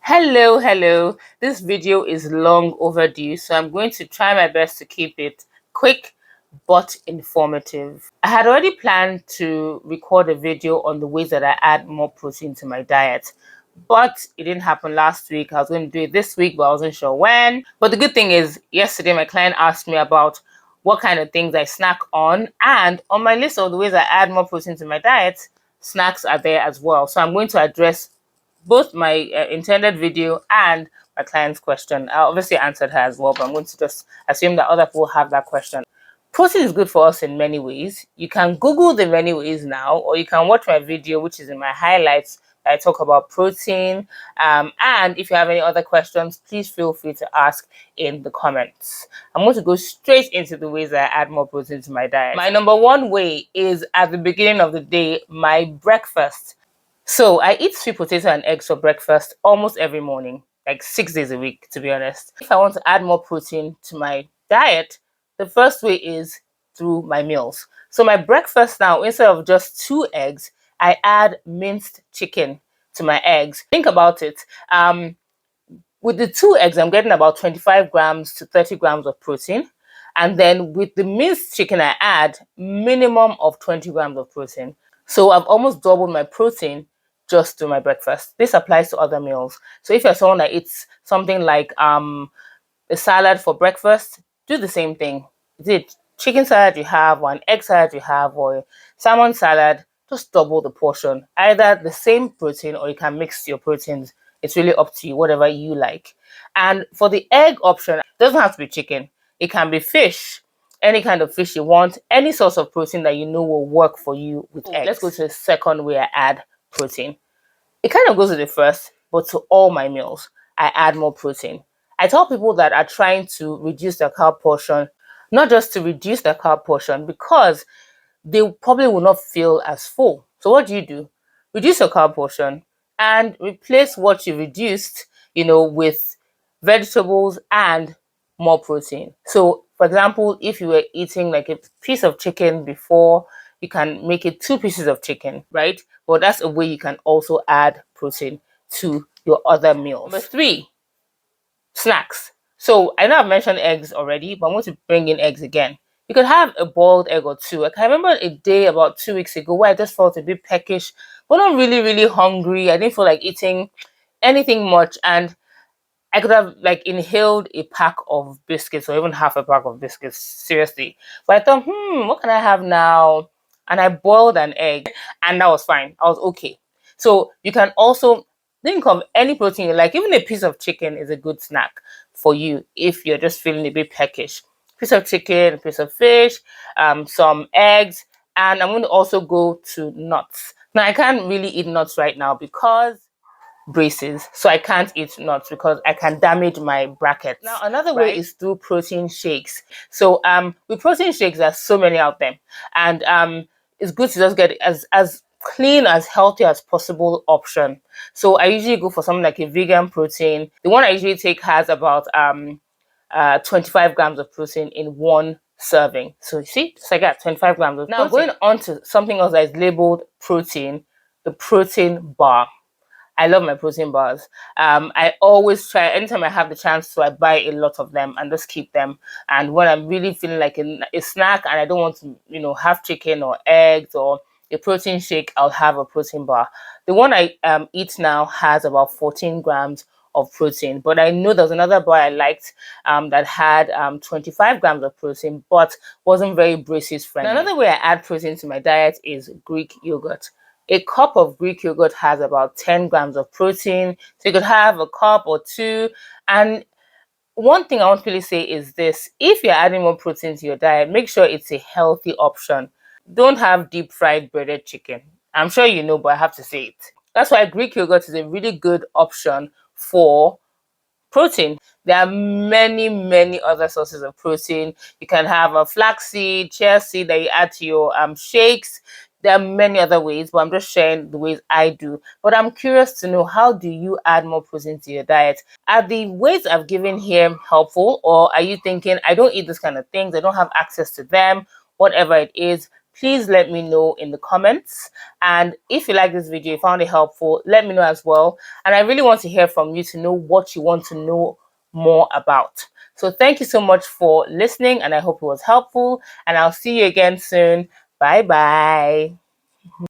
Hello. This video is long overdue, so I'm going to try my best to keep it quick but informative. I had already planned to record a video on the ways that I add more protein to my diet, but it didn't happen last week. I was going to do it this week, but I wasn't sure when. But the good thing is, yesterday my client asked me about what kind of things I snack on, and on my list of the ways I add more protein to my diet, snacks are there as well. So I'm going to address both my intended video and my client's question. I obviously answered her as well, but I'm going to just assume that other people have that question. Protein is good for us in many ways. You can Google the many ways now, or you can watch my video, which is in my highlights. I talk about protein. And if you have any other questions, please feel free to ask in the comments. I'm going to go straight into the ways that I add more protein to my diet. My number one way is at the beginning of the day, my breakfast. So I eat sweet potato and eggs for breakfast almost every morning, like 6 days a week, to be honest. If I want to add more protein to my diet, the first way is through my meals. So my breakfast now, instead of just 2 eggs, I add minced chicken to my eggs. Think about it. With the 2 eggs, I'm getting about 25 grams to 30 grams of protein. And then with the minced chicken, I add minimum of 20 grams of protein. So I've almost doubled my protein just to my breakfast. This applies to other meals. So if you're someone that eats something like a salad for breakfast, do the same thing. Is it chicken salad you have, or an egg salad you have, or salmon salad, just double the portion. Either the same protein or you can mix your proteins. It's really up to you, whatever you like. And for the egg option, it doesn't have to be chicken. It can be fish, any kind of fish you want, any source of protein that you know will work for you with eggs. Let's go to the second way I add protein. It kind of goes with the first, but to all my meals, I add more protein. I tell people that are trying to reduce their carb portion, not just to reduce their carb portion, because they probably will not feel as full. So what do? Reduce your carb portion and replace what you reduced, with vegetables and more protein. So for example, if you were eating like a piece of chicken before, you can make it 2 pieces of chicken, right? But that's a way you can also add protein to your other meals. Number 3, snacks. So I know I've mentioned eggs already, but I want to bring in eggs again. You could have a boiled egg or two. Like I remember a day about 2 weeks ago where I just felt a bit peckish, but not really, really hungry. I didn't feel like eating anything much, and I could have like inhaled a pack of biscuits or even half a pack of biscuits, seriously. But I thought, what can I have now? And I boiled an egg, and that was fine. I was okay. So you can also think of any protein you like. Even a piece of chicken is a good snack for you if you're just feeling a bit peckish. Piece of chicken, a piece of fish, some eggs, and I'm going to also go to nuts. Now I can't really eat nuts right now because braces, so I can't eat nuts because I can damage my brackets. Now another way is through protein shakes. So with protein shakes, there's so many out there, and it's good to just get as clean, as healthy as possible option. So I usually go for something like a vegan protein. The one I usually take has about 25 grams of protein in one serving. So you see, just like that, 25 grams of protein. Now going on to something else that is labeled protein, the protein bar. I love my protein bars. I always try, anytime I have the chance to, I buy a lot of them and just keep them. And when I'm really feeling like a snack and I don't want to, have chicken or eggs or a protein shake, I'll have a protein bar. The one I eat now has about 14 grams of protein, but I know there's another bar I liked that had 25 grams of protein, but wasn't very braces friendly. Another way I add protein to my diet is Greek yogurt. A cup of Greek yogurt has about 10 grams of protein. So you could have a cup or two. And one thing I want to really say is this: if you're adding more protein to your diet, make sure it's a healthy option. Don't have deep fried breaded chicken. I'm sure you know, but I have to say it. That's why Greek yogurt is a really good option for protein. There are many, many other sources of protein. You can have a flaxseed, chia seed that you add to your shakes. There are many other ways, but I'm just sharing the ways I do. But I'm curious to know, how do you add more protein to your diet? Are the ways I've given here helpful, or are you thinking, I don't eat this kind of things, I don't have access to them, whatever it is? please let me know in the comments. And if you like this video, you found it helpful, let me know as well. And I really want to hear from you to know what you want to know more about. So thank you so much for listening, and I hope it was helpful, and I'll see you again soon. Bye bye.